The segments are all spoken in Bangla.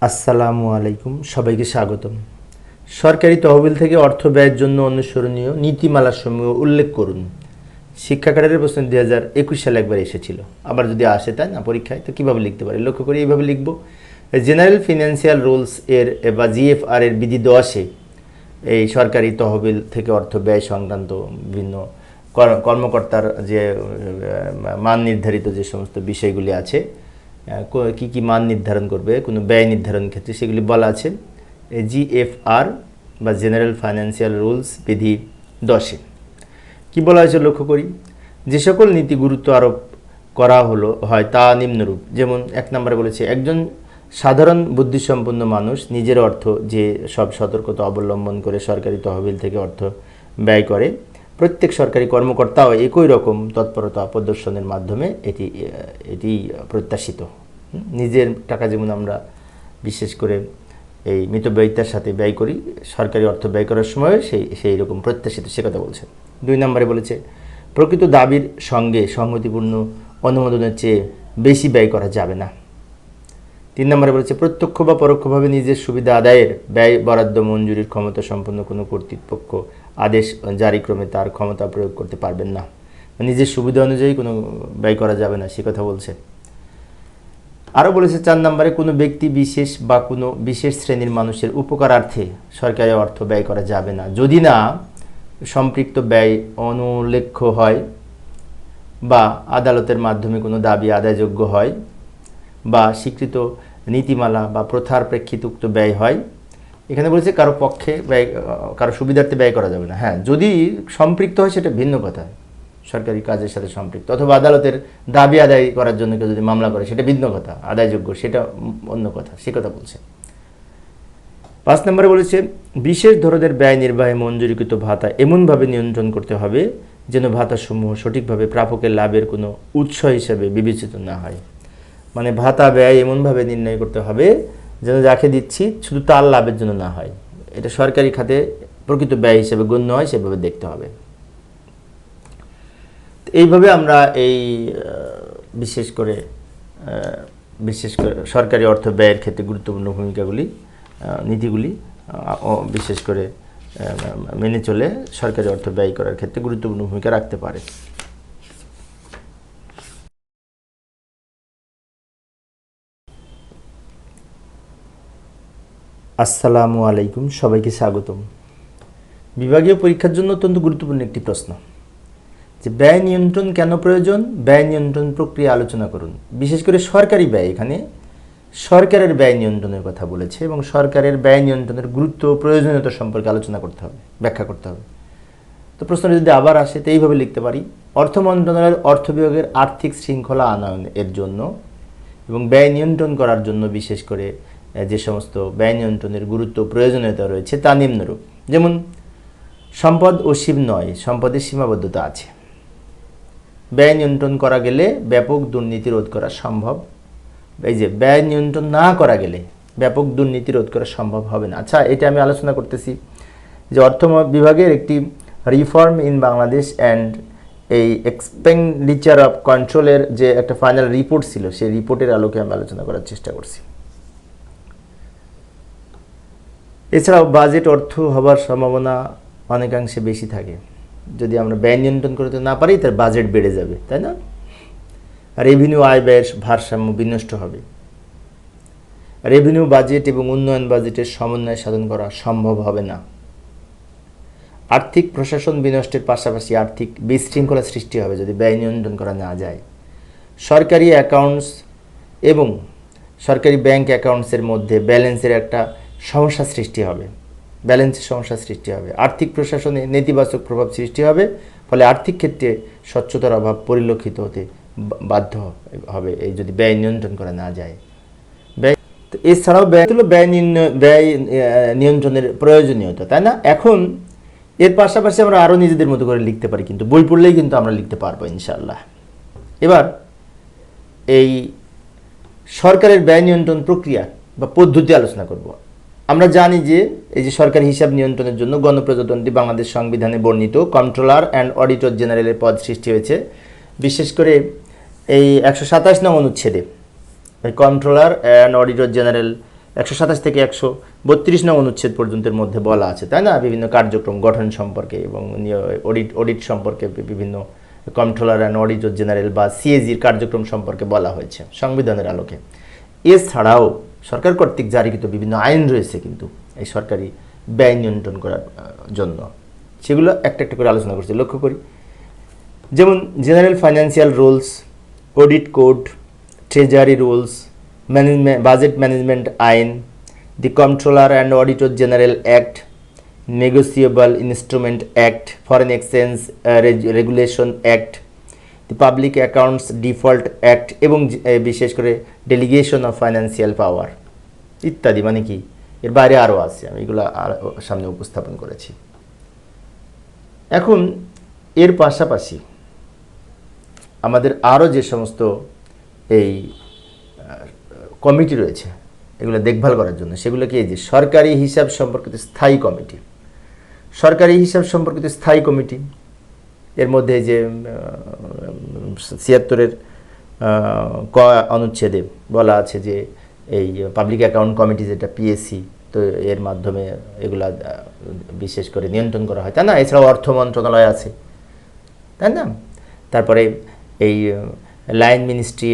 আসসালামু আলাইকুম, সবাইকে স্বাগতম। সরকারি তহবিল থেকে অর্থ ব্যয়ের জন্য অনুসরণীয় নীতিমালাসমূহ উল্লেখ করুন। শিক্ষা ক্যাডারের প্রশ্ন 2021 সালে একবার এসেছিল, আবার যদি আসে তাই না পরীক্ষায়, তো কীভাবে লিখতে পারি লক্ষ্য করে এইভাবে লিখব। জেনারেল ফিনান্সিয়াল রুলস এর বা জিএফআর এর বিধি 10-এ এই সরকারি তহবিল থেকে অর্থ ব্যয় সংক্রান্ত বিভিন্ন কর্মকর্তার যে মান নির্ধারিত যে সমস্ত বিষয়গুলি আছে, কি কি মান নির্ধারণ করবে কোনো ব্যয় নির্ধারণ ক্ষেত্রে, সেগুলি বলা আছে জিএফআর বা জেনারেল ফাইন্যান্সিয়াল রুলস বিধি 10-এ। কী বলা হয়েছে লক্ষ্য করি। যে সকল নীতি গুরুত্ব আরোপ করা হয় তা নিম্নরূপ। যেমন 1 নম্বরে বলেছে, একজন সাধারণ বুদ্ধিসম্পন্ন মানুষ নিজের অর্থ যে সব সতর্কতা অবলম্বন করে সরকারি তহবিল থেকে অর্থ ব্যয় করে, প্রত্যেক সরকারি কর্মকর্তাও একই রকম তৎপরতা প্রদর্শনের মাধ্যমে এটি প্রত্যাশিত। নিজের টাকা যেমন আমরা বিশেষ করে এই মিতব্যয়িতার সাথে ব্যয় করি, সরকারি অর্থ ব্যয় করার সময় সেই রকম প্রত্যাশিত, সে কথা বলছে। 2 নম্বরে বলেছে, প্রকৃত দাবির সঙ্গে সংগতিপূর্ণ অনুমোদনের চেয়ে বেশি ব্যয় করা যাবে না। 3 নম্বরে বলেছে, প্রত্যক্ষ বা পরোক্ষভাবে নিজের সুবিধা আদায়ের ব্যয় বরাদ্দ মঞ্জুরির ক্ষমতা সম্পন্ন কোনো কর্তৃপক্ষ আদেশ জারিক্রমে তার ক্ষমতা প্রয়োগ করতে পারবেন না। নিজের সুবিধা অনুযায়ী কোনো ব্যয় করা যাবে না, সে কথা বলছে। আরও বলেছে 4 নম্বরে, কোনো ব্যক্তি বিশেষ বা কোনো বিশেষ শ্রেণীর মানুষের উপকারার্থে সরকারি অর্থ ব্যয় করা যাবে না, যদি না সম্পৃক্ত ব্যয় অনুল্লেখ্য হয় বা আদালতের মাধ্যমে কোনো দাবি আদায়যোগ্য হয় বা স্বীকৃত নীতিমালা বা প্রথার প্রেক্ষিতে উক্ত ব্যয় হয়। এখানে বলেছে কারো পক্ষে ব্যয়, কারো সুবিধার্থে ব্যয় করা যাবে না। হ্যাঁ, যদি সম্পৃক্ত হয় সেটা ভিন্ন কথা, সরকারি কাজের সাথে সম্পৃক্ত, অথবা আদালতের দাবি আদায় করার জন্য কেউ যদি মামলা করে সেটা ভিন্ন কথা, আদায়যোগ্য সেটা অন্য কথা, সে কথা বলছে। 5 নম্বরে বলেছে, বিশেষ ধরনের ব্যয় নির্বাহে মঞ্জুরিকৃত ভাতা এমনভাবে নিয়ন্ত্রণ করতে হবে যেন ভাতাসমূহ সঠিকভাবে প্রাপকের লাভের কোনো উৎস হিসেবে বিবেচিত না হয়। মানে ভাতা ব্যয় এমনভাবে নির্ণয় করতে হবে যেন যাকে দিচ্ছি শুধু তার লাভের জন্য না হয়, এটা সরকারি খাতে প্রকৃত ব্যয় হিসেবে গণ্য হয়, সেভাবে দেখতে হবে। এইভাবে আমরা এই বিশেষ করে সরকারি অর্থ ব্যয়ের ক্ষেত্রে গুরুত্বপূর্ণ ভূমিকাগুলি, নীতিগুলি বিশেষ করে মেনে চলে সরকারি অর্থ ব্যয় করার ক্ষেত্রে গুরুত্বপূর্ণ ভূমিকা রাখতে পারে। আসসালামু আলাইকুম, সবাইকে স্বাগতম। বিভাগীয় পরীক্ষার জন্য অত্যন্ত গুরুত্বপূর্ণ একটি প্রশ্ন, যে ব্যয় নিয়ন্ত্রণ কেন প্রয়োজন, ব্যয় নিয়ন্ত্রণ প্রক্রিয়া আলোচনা করুন। বিশেষ করে সরকারি ব্যয়, এখানে সরকারের ব্যয় নিয়ন্ত্রণের কথা বলেছে এবং সরকারের ব্যয় নিয়ন্ত্রণের গুরুত্ব ও প্রয়োজনীয়তা সম্পর্কে আলোচনা করতে হবে, ব্যাখ্যা করতে হবে। তো প্রশ্নটা যদি আবার আসে তো এইভাবে লিখতে পারি, অর্থ মন্ত্রণালয়ের অর্থ বিভাগের আর্থিক শৃঙ্খলা আনয়নের জন্য এবং ব্যয় নিয়ন্ত্রণ করার জন্য বিশেষ করে যে সমস্ত ব্যয় নিয়ন্ত্রণের গুরুত্ব প্রয়োজনীয়তা রয়েছে তা নিম্নরূপ। যেমন সম্পদ অসীম নয়, সম্পদের সীমাবদ্ধতা আছে। ব্যয় নিয়ন্ত্রণ করা গেলে ব্যাপক দুর্নীতি রোধ করা সম্ভব। এই যে ব্যয় নিয়ন্ত্রণ না করা গেলে ব্যাপক দুর্নীতি রোধ করা সম্ভব হবে না। আচ্ছা, এটা আমি আলোচনা করতেছি যে অর্থ বিভাগের একটি রিফর্ম ইন বাংলাদেশ অ্যান্ড এই এক্সপেন্ডিচার অফ কন্ট্রোলের যে একটা ফাইনাল রিপোর্ট ছিল, সেই রিপোর্টের আলোকে আমি আলোচনা করার চেষ্টা করছি। এছাড়াও বাজেট অর্থ হবার সম্ভাবনা অনেকাংশে বেশি থাকে। যদি আমরা ব্যয় নিয়ন্ত্রণ করতে না পারি তার বাজেট বেড়ে যাবে, তাই না? রেভিনিউ আয় ব্যয়ের ভারসাম্য বিনষ্ট হবে। রেভিনিউ বাজেট এবং উন্নয়ন বাজেটের সমন্বয় সাধন করা সম্ভব হবে না। আর্থিক প্রশাসন বিনষ্টের পাশাপাশি আর্থিক বিশৃঙ্খলা সৃষ্টি হবে যদি ব্যয় নিয়ন্ত্রণ করা না যায়। সরকারি অ্যাকাউন্টস এবং সরকারি ব্যাংক অ্যাকাউন্টসের মধ্যে ব্যালেন্সের একটা সমস্যা সৃষ্টি হবে, ব্যালেন্সের সমস্যা সৃষ্টি হবে। আর্থিক প্রশাসনে নেতিবাচক প্রভাব সৃষ্টি হবে, ফলে আর্থিক ক্ষেত্রে স্বচ্ছতার অভাব পরিলক্ষিত হতে বাধ্য হবে এই যদি ব্যয় নিয়ন্ত্রণ করা না যায়। এছাড়াও ব্যয় নিয়ন্ত্রণের প্রয়োজনীয়তা, তাই না? এখন এর পাশাপাশি আমরা আরও নিজেদের মতো করে লিখতে পারি, কিন্তু বই পড়লেই কিন্তু আমরা লিখতে পারবো ইনশাআল্লাহ। এবার এই সরকারের ব্যয় নিয়ন্ত্রণ প্রক্রিয়া বা পদ্ধতি আলোচনা করব। আমরা জানি যে এই যে সরকারি হিসাব নিয়ন্ত্রণের জন্য গণপ্রজাতন্ত্রী বাংলাদেশ সংবিধানে বর্ণিত কন্ট্রোলার অ্যান্ড অডিটর জেনারেলের পদ সৃষ্টি হয়েছে। বিশেষ করে এই 127 নং অনুচ্ছেদে কন্ট্রোলার অ্যান্ড অডিটর জেনারেল 127 থেকে 132 নং অনুচ্ছেদ পর্যন্তের মধ্যে বলা আছে, তাই না? বিভিন্ন কার্যক্রম গঠন সম্পর্কে এবং অডিট সম্পর্কে বিভিন্ন কন্ট্রোলার অ্যান্ড অডিটর জেনারেল বা সিএজির কার্যক্রম সম্পর্কে বলা হয়েছে সংবিধানের আলোকে। এছাড়াও সরকার কর্তৃক জারিকৃত বিভিন্ন আইন রয়েছে কিন্তু এই সরকারি ব্যয় নিয়ন্ত্রণ করার জন্য, সেগুলো একটা একটা করে আলোচনা করছি। লক্ষ্য করি, যেমন general financial rules, audit code, treasury rules, budget management আইন, the controller and auditor general act, negotiable instrument act, foreign exchange regulation act, the public accounts default act এবং বিশেষ করে ডেলিগেশন অফ ফাইন্যান্সিয়াল পাওয়ার ইত্যাদি। মানে কি, এর বাইরে আরও আছে, আমি এগুলো সামনে উপস্থাপন করেছি। এখন এর পাশাপাশি আমাদের আরও যে সমস্ত এই কমিটি রয়েছে এগুলো দেখভাল করার জন্য, সেগুলো কি, এই যে সরকারি হিসাব সম্পর্কিত স্থায়ী কমিটি। সরকারি হিসাব সম্পর্কিত স্থায়ী কমিটি এর মধ্যে যে 76-এর ক অনুচ্ছেদে বলা আছে যে এই পাবলিক অ্যাকাউন্ট কমিটি যেটা পিএসসি, তো এর মাধ্যমে এগুলা বিশেষ করে নিয়ন্ত্রণ করা হয়, তাই না? এছাড়াও অর্থ মন্ত্রণালয় আছে, তাই না? তারপরে এই লাইন মিনিস্ট্রি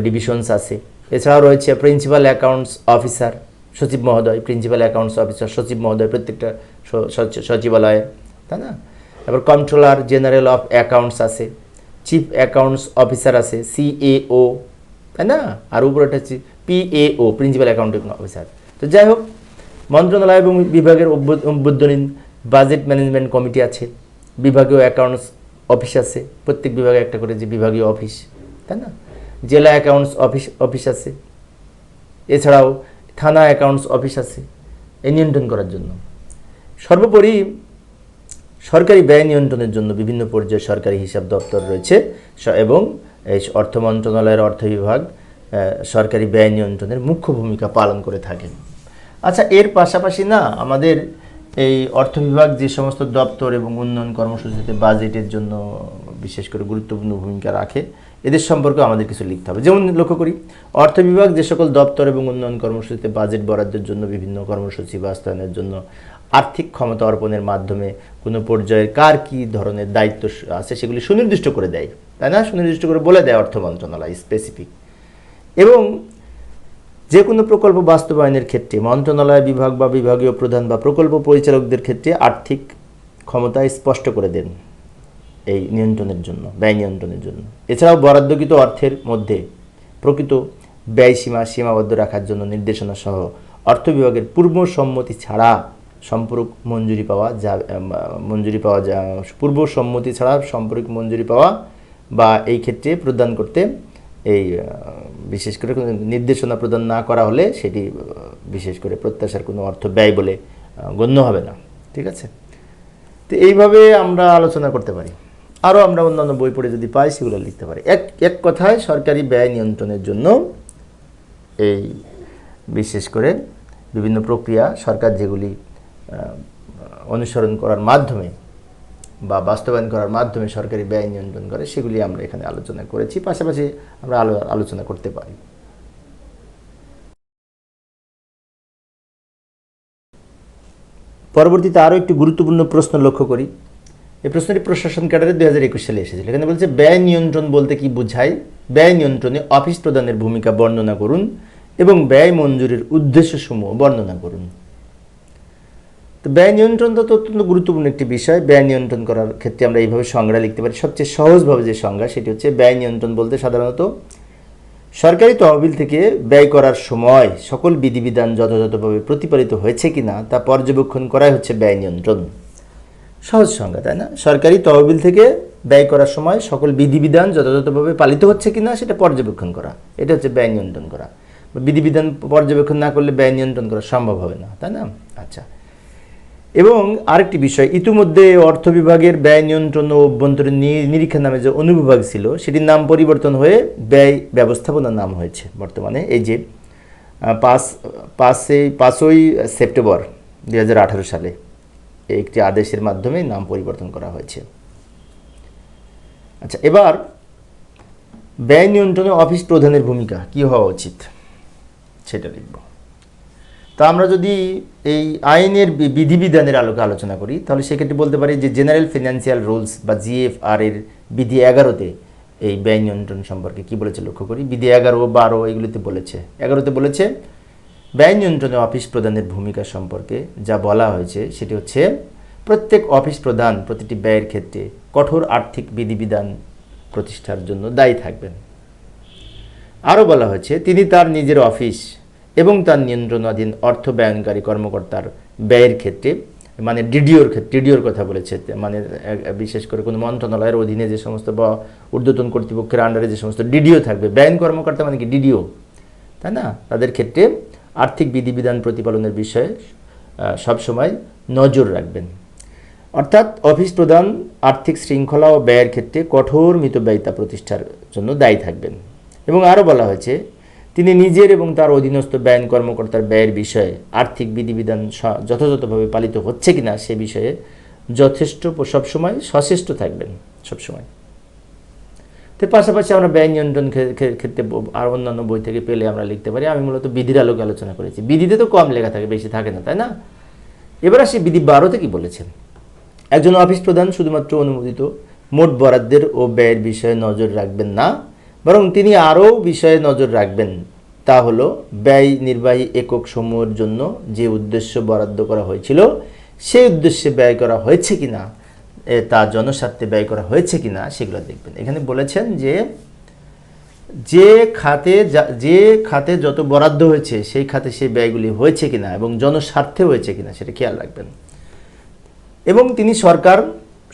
ডিভিশনস আছে। এছাড়াও রয়েছে প্রিন্সিপাল অ্যাকাউন্টস অফিসার, সচিব মহোদয়, প্রিন্সিপাল অ্যাকাউন্টস অফিসার, সচিব মহোদয় প্রত্যেকটা সচিবালয়ে, তাই না? তারপর কন্ট্রোলার জেনারেল অফ অ্যাকাউন্টস আছে, চিফ অ্যাকাউন্টস অফিসার আছে, সিএও, তাই না? আর উপরেটা হচ্ছে পিএও, প্রিন্সিপাল অ্যাকাউন্টিং অফিসার। তো যাই হোক, মন্ত্রণালয় এবং বিভাগের অভ্যন্তরীণ বাজেট ম্যানেজমেন্ট কমিটি আছে, বিভাগীয় অ্যাকাউন্টস অফিস আছে, প্রত্যেক বিভাগে একটা করে যে বিভাগীয় অফিস, তাই না? জেলা অ্যাকাউন্টস অফিস আছে, এছাড়াও থানা অ্যাকাউন্টস অফিস আছে এই নিয়ন্ত্রণ করার জন্য। সর্বোপরি সরকারি ব্যয় নিয়ন্ত্রণের জন্য বিভিন্ন পর্যায়ে সরকারি হিসাব দপ্তর রয়েছে এবং এই অর্থ মন্ত্রণালয়ের অর্থ বিভাগ সরকারি ব্যয় নিয়ন্ত্রণের মুখ্য ভূমিকা পালন করে থাকে। আচ্ছা, এর পাশাপাশি না আমাদের এই অর্থ বিভাগ যে সমস্ত দপ্তর এবং উন্নয়ন কর্মসূচিতে বাজেটের জন্য বিশেষ করে গুরুত্বপূর্ণ ভূমিকা রাখে, এদের সম্পর্কে আমাদের কিছু লিখতে হবে। যেমন লক্ষ্য করি, অর্থ বিভাগ যে সকল দপ্তর এবং উন্নয়ন কর্মসূচিতে বাজেট বরাদ্দের জন্য বিভিন্ন কর্মসূচি বাস্তবায়নের জন্য আর্থিক ক্ষমতা অর্পণের মাধ্যমে কোনো পর্যায়ে কার কী ধরনের দায়িত্ব আছে সেগুলি সুনির্দিষ্ট করে দেয়, তাই না? সুনির্দিষ্ট করে বলে দেয় অর্থ মন্ত্রণালয় স্পেসিফিক। এবং যে কোনো প্রকল্প বাস্তবায়নের ক্ষেত্রে মন্ত্রণালয়, বিভাগ বা বিভাগীয় প্রধান বা প্রকল্প পরিচালকদের ক্ষেত্রে আর্থিক ক্ষমতা স্পষ্ট করে দেন এই নিয়ন্ত্রণের জন্য, ব্যয় নিয়ন্ত্রণের জন্য। এছাড়াও বরাদ্দকৃত অর্থের মধ্যে প্রকৃত ব্যয় সীমাবদ্ধ রাখার জন্য নির্দেশনা সহ অর্থ বিভাগের পূর্ব সম্মতি ছাড়া সম্পূরক মঞ্জুরি পাওয়া পূর্ব সম্মতি ছাড়া সম্পূরক মঞ্জুরি পাওয়া বা এই ক্ষেত্রে প্রদান করতে এই বিশেষ করে নির্দেশনা প্রদান না করা হলে সেটি বিশেষ করে প্রত্যাশার কোনো অর্থ ব্যয় বলে গণ্য হবে না। ঠিক আছে, তো এইভাবে আমরা আলোচনা করতে পারি। আরও আমরা অন্যান্য বই পড়ে যদি পাই সেগুলো লিখতে পারি। এক কথায় সরকারি ব্যয় নিয়ন্ত্রণের জন্য এই বিশেষ করে বিভিন্ন প্রক্রিয়া সরকার যেগুলি অনুসরণ করার মাধ্যমে বা বাস্তবায়ন করার মাধ্যমে সরকারি ব্যয় নিয়ন্ত্রণ করে সেগুলি আমরা এখানে আলোচনা করেছি, পাশাপাশি আমরা আলোচনা করতে পারি। পরবর্তীতে আরও একটি গুরুত্বপূর্ণ প্রশ্ন লক্ষ্য করি। এই প্রশ্নটি প্রশাসন ক্যাডারে 2021 সালে এসেছিল। এখানে বলছে ব্যয় নিয়ন্ত্রণ বলতে কি বোঝায়, ব্যয় নিয়ন্ত্রণে অফিস প্রদানের ভূমিকা বর্ণনা করুন এবং ব্যয় মঞ্জুরির উদ্দেশ্যসমূহ বর্ণনা করুন। তো ব্যয় নিয়ন্ত্রণটা তো অত্যন্ত গুরুত্বপূর্ণ একটি বিষয়। ব্যয় নিয়ন্ত্রণ করার ক্ষেত্রে আমরা এইভাবে সংজ্ঞা লিখতে পারি। সবচেয়ে সহজভাবে যে সংজ্ঞা সেটি হচ্ছে, ব্যয় নিয়ন্ত্রণ বলতে সাধারণত সরকারি তহবিল থেকে ব্যয় করার সময় সকল বিধিবিধান যথাযথভাবে প্রতিপালিত হয়েছে কিনা তা পর্যবেক্ষণ করাই হচ্ছে ব্যয় নিয়ন্ত্রণ। সহজ সংজ্ঞা, তাই না? সরকারি তহবিল থেকে ব্যয় করার সময় সকল বিধিবিধান যথাযথভাবে পালিত হচ্ছে কিনা সেটা পর্যবেক্ষণ করা, এটা হচ্ছে ব্যয় নিয়ন্ত্রণ করা। বিধিবিধান পর্যবেক্ষণ না করলে ব্যয় নিয়ন্ত্রণ করা সম্ভব হবে না, তাই না? আচ্ছা, এবং আরেকটি বিষয়, ইতিমধ্যে অর্থ বিভাগের ব্যয় নিয়ন্ত্রণ ও অভ্যন্তরীণ নিরীক্ষা নামে যে অনুবিভাগ ছিল সেটির নাম পরিবর্তন হয়ে ব্যয় ব্যবস্থাপনার নাম হয়েছে বর্তমানে। এই যে 5ই সেপ্টেম্বর 2018 সালে একটি আদেশের মাধ্যমে নাম পরিবর্তন করা হয়েছে। আচ্ছা, এবার ব্যয় নিয়ন্ত্রণে অফিস প্রধানের ভূমিকা কি হওয়া উচিত সেটা লিখব। তো আমরা যদি এই আইনের বিধিবিধানের আলোকে আলোচনা করি তাহলে সেক্ষেত্রে বলতে পারি যে জেনারেল ফিনান্সিয়াল রুলস বা জিএফআর এর বিধি 11-তে এই ব্যয় নিয়ন্ত্রণ সম্পর্কে কি বলেছে লক্ষ্য করি। বিধি 11, 12 এগুলিতে বলেছে। 11-তে বলেছে ব্যয় নিয়ন্ত্রণে অফিস প্রধানের ভূমিকা সম্পর্কে যা বলা হয়েছে সেটি হচ্ছে প্রত্যেক অফিস প্রধান প্রতিটি ব্যয়ের ক্ষেত্রে কঠোর আর্থিক বিধিবিধান প্রতিষ্ঠার জন্য দায়ী থাকবেন। আরও বলা হয়েছে তিনি তার নিজের অফিস এবং তার নিয়ন্ত্রণাধীন অর্থ ব্যয়নকারী কর্মকর্তার ব্যয়ের ক্ষেত্রে, মানে ডিডিওর ক্ষেত্রে, ডিডিওর কথা বলেছে, মানে বিশেষ করে কোনো মন্ত্রণালয়ের অধীনে যে সমস্ত বা ঊর্ধ্বতন কর্তৃপক্ষের আন্ডারে যে সমস্ত ডিডিও থাকবে, ব্যয়ন কর্মকর্তা মানে কি ডিডিও, তাই না, তাদের ক্ষেত্রে আর্থিক বিধিবিধান প্রতিপালনের বিষয়ে সবসময় নজর রাখবেন। অর্থাৎ অফিস প্রধান আর্থিক শৃঙ্খলা ও ব্যয়ের ক্ষেত্রে কঠোর মিতব্যয়িতা প্রতিষ্ঠার জন্য দায়ী থাকবেন। এবং আরও বলা হয়েছে তিনি নিজের এবং তার অধীনস্থ ব্যয়ন কর্মকর্তার ব্যয়ের বিষয়ে আর্থিক বিধিবিধান যথাযথভাবে পালিত হচ্ছে কিনা সে বিষয়ে যথেষ্ট সবসময় সচেষ্ট থাকবেন সবসময়। তো পাশাপাশি আমরা ব্যয় নিয়ন্ত্রণ ক্ষেত্রে আর অন্যান্য বই থেকে পেলে আমরা লিখতে পারি। আমি মূলত বিধির আলোকে আলোচনা করেছি। বিধিতে তো কম লেখা থাকে, বেশি থাকে না, তাই না। এবার আসি বিধি 12-তে কি বলেছেন। একজন অফিস প্রধান শুধুমাত্র অনুমোদিত মোট বরাদ্দের ও ব্যয়ের বিষয়ে নজর রাখবেন না, বরং তিনি আরও বিষয়ে নজর রাখবেন। তা হলো ব্যয় নির্বাহী একক সমূহের জন্য যে উদ্দেশ্য বরাদ্দ করা হয়েছিল সেই উদ্দেশ্যে ব্যয় করা হয়েছে কিনা, তা জনস্বার্থে ব্যয় করা হয়েছে কিনা সেগুলো দেখবেন। এখানে বলেছেন যে খাতে যত বরাদ্দ হয়েছে সেই খাতে সেই ব্যয়গুলি হয়েছে কিনা এবং জনস্বার্থে হয়েছে কিনা সেটা খেয়াল রাখবেন। এবং তিনি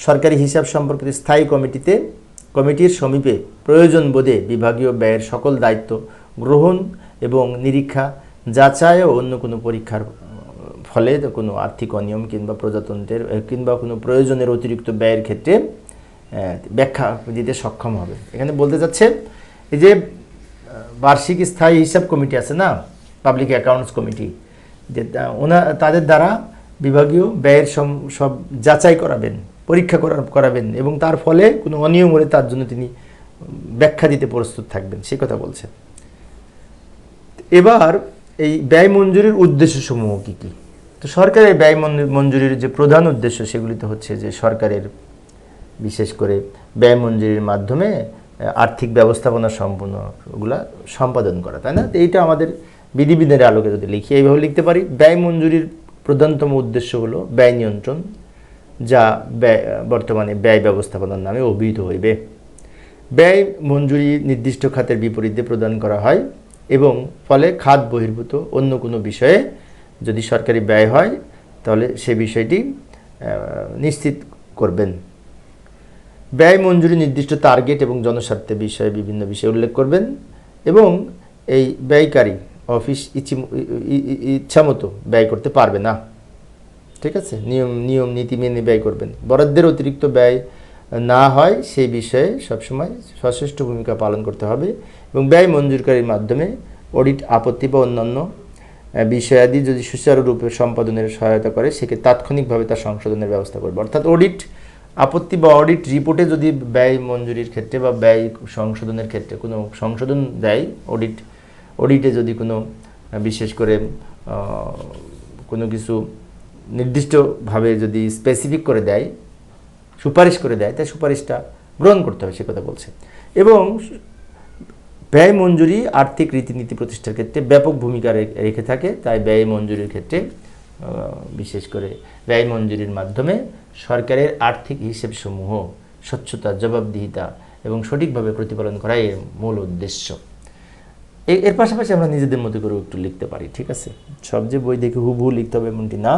সরকারি হিসাব সম্পর্কিত স্থায়ী কমিটির সমীপে প্রয়োজন বোধে বিভাগীয় ব্যয়ের সকল দায়িত্ব গ্রহণ এবং নিরীক্ষা, যাচাই ও অন্য কোনো পরীক্ষার ফলে কোনো আর্থিক অনিয়ম কিংবা প্রজাতন্ত্রের কিংবা কোনো প্রয়োজনের অতিরিক্ত ব্যয়ের ক্ষেত্রে ব্যাখ্যা দিতে সক্ষম হবে। এখানে বলতে চাচ্ছে এই যে বার্ষিক স্থায়ী হিসাব কমিটি আছে না, পাবলিক অ্যাকাউন্টস কমিটি, যে তাদের দ্বারা বিভাগীয় ব্যয়ের সব যাচাই করাবেন, পরীক্ষা করাবেন এবং তার ফলে কোনো অনিয়ম হলে তার জন্য তিনি ব্যাখ্যা দিতে প্রস্তুত থাকবেন, সেই কথা বলছে। এবার এই ব্যয় মঞ্জুরির উদ্দেশ্যসমূহ কী কী। তো সরকারের ব্যয় মঞ্জুরির যে প্রধান উদ্দেশ্য সেগুলিতে হচ্ছে যে সরকারের বিশেষ করে ব্যয় মঞ্জুরির মাধ্যমে আর্থিক ব্যবস্থাপনা সম্পূর্ণগুলা সম্পাদন করা, তাই না। তো এইটা আমাদের বিধিবিধানের আলোকে যদি লিখি এইভাবে লিখতে পারি। ব্যয় মঞ্জুরির প্রধানতম উদ্দেশ্য হলো ব্যয় নিয়ন্ত্রণ, যা বর্তমানে ব্যয় ব্যবস্থাপনার নামে অভিহিত হইবে। ব্যয় মঞ্জুরি নির্দিষ্ট খাতের বিপরীতে প্রদান করা হয় এবং ফলে খাত বহির্ভূত অন্য কোনো বিষয়ে যদি সরকারি ব্যয় হয় তাহলে সে বিষয়টি নিশ্চিত করবেন। ব্যয় মঞ্জুরি নির্দিষ্ট টার্গেট এবং জনস্বার্থে বিষয়ে বিভিন্ন বিষয় উল্লেখ করবেন এবং এই ব্যয়কারী অফিস ইচ্ছামতো ব্যয় করতে পারবে না, ঠিক আছে। নিয়ম নীতি মেনে ব্যয় করবেন। বরাদ্দের অতিরিক্ত ব্যয় না হয় সেই বিষয়ে সবসময় সচেষ্ট ভূমিকা পালন করতে হবে এবং ব্যয় মঞ্জুরকারীর মাধ্যমে অডিট, আপত্তি বা অন্যান্য বিষয়াদি যদি সুচারুরূপে সম্পাদনের সহায়তা করে সেক্ষেত্রে তাৎক্ষণিকভাবে তার সংশোধনের ব্যবস্থা করবে। অর্থাৎ অডিট, আপত্তি বা অডিট রিপোর্টে যদি ব্যয় মঞ্জুরির ক্ষেত্রে বা ব্যয় সংশোধনের ক্ষেত্রে কোনো সংশোধন দেয়, অডিটে যদি কোনো বিশেষ করে কোনো কিছু নির্দিষ্টভাবে যদি স্পেসিফিক করে দেয়, সুপারিশ করে দেয়, তাই সুপারিশটা গ্রহণ করতে হবে, সে কথা বলছে। এবং ব্যয় মঞ্জুরি আর্থিক রীতিনীতি প্রতিষ্ঠার ক্ষেত্রে ব্যাপক ভূমিকা রেখে থাকে, তাই ব্যয় মঞ্জুরির ক্ষেত্রে বিশেষ করে ব্যয় মঞ্জুরির মাধ্যমে সরকারের আর্থিক হিসেবসমূহ স্বচ্ছতা, জবাবদিহিতা এবং সঠিকভাবে প্রতিপালন করাই এর মূল উদ্দেশ্য। এর পাশাপাশি আমরা নিজেদের মতো করে একটু লিখতে পারি, ঠিক আছে। সব যে বই দেখে হুবহু লিখতে হবে এমনটি না।